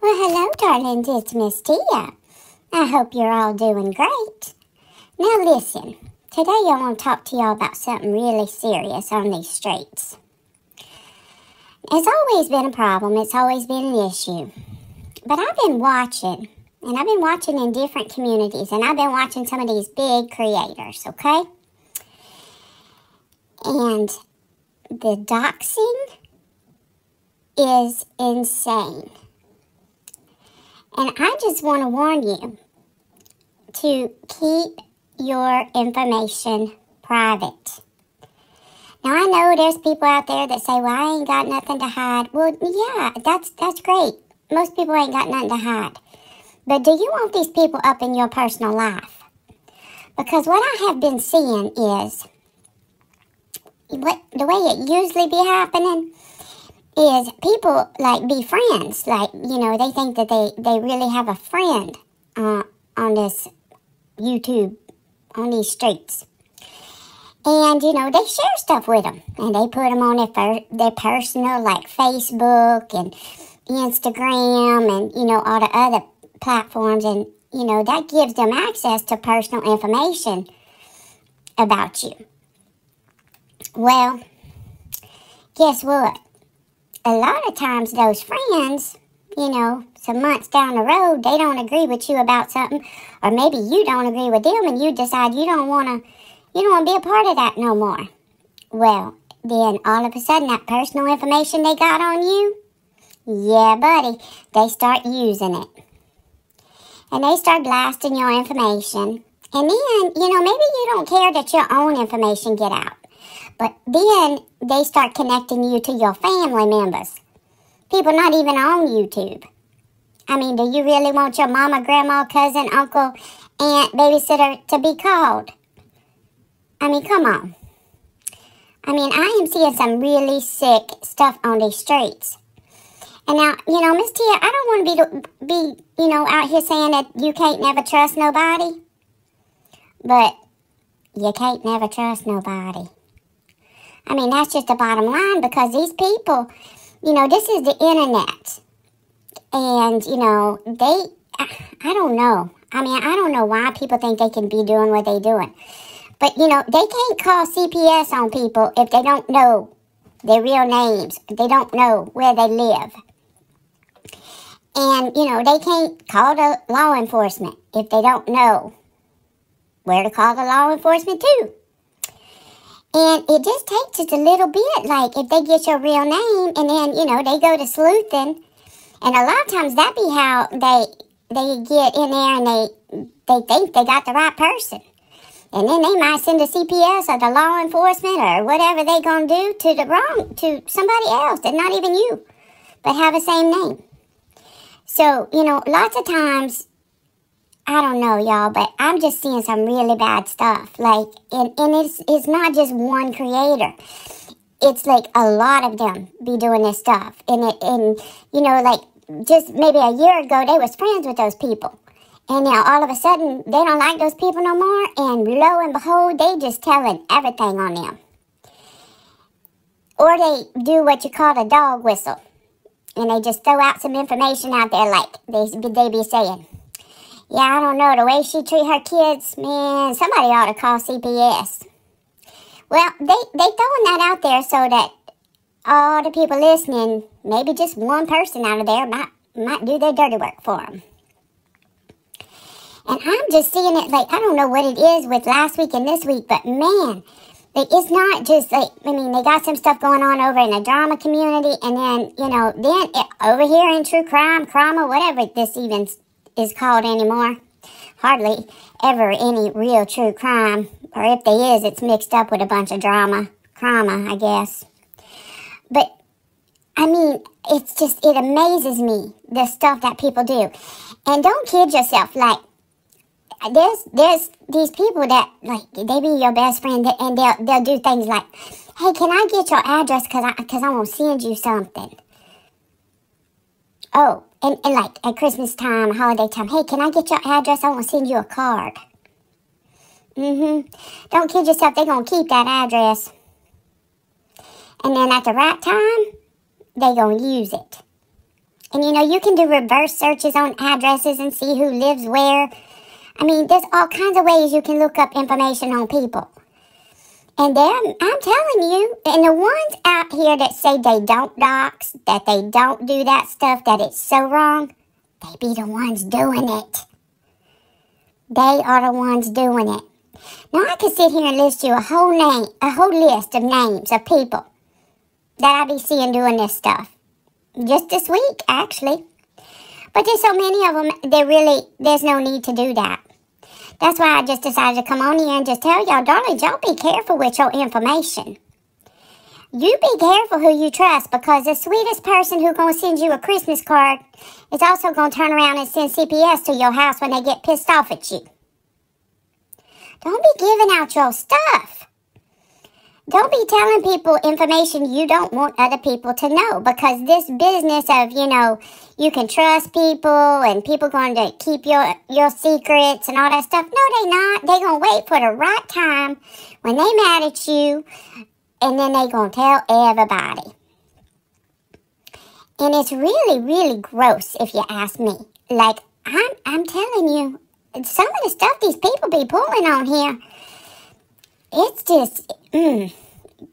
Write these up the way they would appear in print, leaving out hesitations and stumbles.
Well, hello, darlings. It's Miss Tia. I hope you're all doing great. Now, listen. Today, I want to talk to y'all about something really serious on these streets. It's always been a problem. It's always been an issue. But I've been watching, and I've been watching in different communities, and I've been watching some of these big creators, okay? And the doxing is insane. And I just want to warn you to keep your information private. Now, I know there's people out there that say, well, I ain't got nothing to hide. Well, yeah, that's great. Most people ain't got nothing to hide. But do you want these people up in your personal life? Because what I have been seeing is, the way it usually be happening is people, be friends. They think that they really have a friend on this YouTube, on these streets. And, they share stuff with them. And they put them on their personal, Facebook and Instagram and, all the other platforms. And, that gives them access to personal information about you. Well, guess what? A lot of times those friends, some months down the road, they don't agree with you about something, or maybe you don't agree with them and you decide you don't want to be a part of that no more. Well, then all of a sudden that personal information they got on you, yeah, buddy, they start using it. And they start blasting your information. And then, maybe you don't care that your own information get out. But then they start connecting you to your family members. People not even on YouTube. I mean, do you really want your mama, grandma, cousin, uncle, aunt, babysitter to be called? I mean, come on. I mean, I am seeing some really sick stuff on these streets. And now, Miss Tia, I don't want to be out here saying that you can't never trust nobody. But you can't never trust nobody. I mean, that's just the bottom line, because these people, this is the internet. And, I don't know. I mean, I don't know why people think they can be doing what they're doing. But, they can't call CPS on people if they don't know their real names. If they don't know where they live. And, they can't call the law enforcement if they don't know where to call the law enforcement to. And it just takes just a little bit, if they get your real name and then, they go to sleuthing. And a lot of times that be how they get in there and they think they got the right person. And then they might send the CPS or the law enforcement or whatever they going to do to somebody else that's not even you, but have the same name. So, lots of times, I don't know, y'all, but I'm just seeing some really bad stuff. And it's not just one creator. It's a lot of them be doing this stuff. Just maybe a year ago, they was friends with those people. And now all of a sudden, they don't like those people no more. And lo and behold, they just telling everything on them. Or they do what you call a dog whistle. And they just throw out some information out there they be saying, yeah, I don't know, the way she treat her kids, man, somebody ought to call CPS. Well, they throwing that out there so that all the people listening, maybe just one person out of there might do their dirty work for them. And I'm just seeing it I don't know what it is with last week and this week, but man, it's not just they got some stuff going on over in the drama community, and then, over here in true crime, whatever this even is called anymore. Hardly ever any real true crime, or if there is, it's mixed up with a bunch of drama, I guess. But, it amazes me, the stuff that people do. And don't kid yourself, there's these people that, they be your best friend, and they'll do things like, hey, can I get your address, because I want to send you something. Oh, and at Christmas time, holiday time, hey, can I get your address? I want to send you a card. Don't kid yourself, they're going to keep that address. And then at the right time, they're going to use it. And, you know, you can do reverse searches on addresses and see who lives where. I mean, there's all kinds of ways you can look up information on people. And I'm telling you, and the ones out here that say they don't dox, that they don't do that stuff, that it's so wrong, they be the ones doing it. They are the ones doing it. Now, I could sit here and list you a whole list of names of people that I be seeing doing this stuff. Just this week, actually. But there's so many of them, there's no need to do that. That's why I just decided to come on here and just tell y'all, darling, y'all be careful with your information. You be careful who you trust, because the sweetest person who's going to send you a Christmas card is also going to turn around and send CPS to your house when they get pissed off at you. Don't be giving out your stuff. Don't be telling people information you don't want other people to know, because this business of, you know, you can trust people and people going to keep your secrets and all that stuff. No, they not. They going to wait for the right time when they mad at you, and then they going to tell everybody. And it's really, really gross if you ask me. Like, I'm telling you, some of the stuff these people be pulling on here, it's just,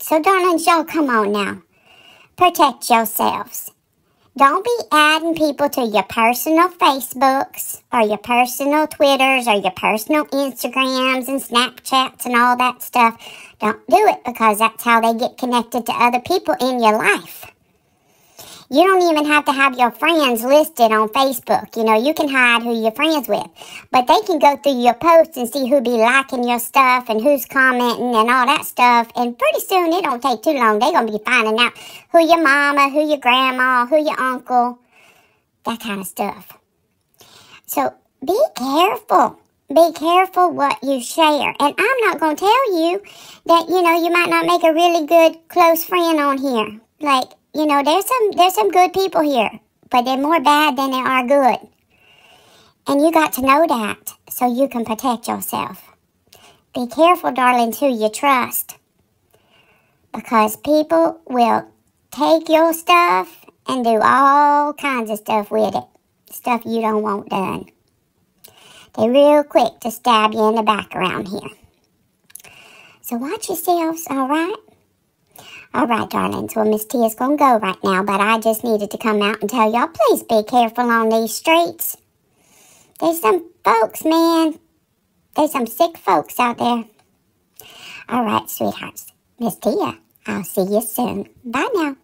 So, darlings, y'all, come on now. Protect yourselves. Don't be adding people to your personal Facebooks or your personal Twitters or your personal Instagrams and Snapchats and all that stuff. Don't do it, because that's how they get connected to other people in your life. You don't even have to have your friends listed on Facebook. You know, you can hide who you're friends with. But they can go through your posts and see who be liking your stuff and who's commenting and all that stuff. And pretty soon, it don't take too long, they're going to be finding out who your mama, who your grandma, who your uncle, that kind of stuff. So be careful. Be careful what you share. And I'm not going to tell you that, you know, you might not make a really good close friend on here. Like, you know, there's some good people here, but they're more bad than they are good. And you got to know that so you can protect yourself. Be careful, darlings, who you trust, because people will take your stuff and do all kinds of stuff with it, stuff you don't want done. They're real quick to stab you in the back around here. So watch yourselves, all right? All right, darlings. Well, Miss T is going to go right now, but I just needed to come out and tell y'all, please be careful on these streets. There's some folks, man. There's some sick folks out there. All right, sweethearts. Miss Tia, I'll see you soon. Bye now.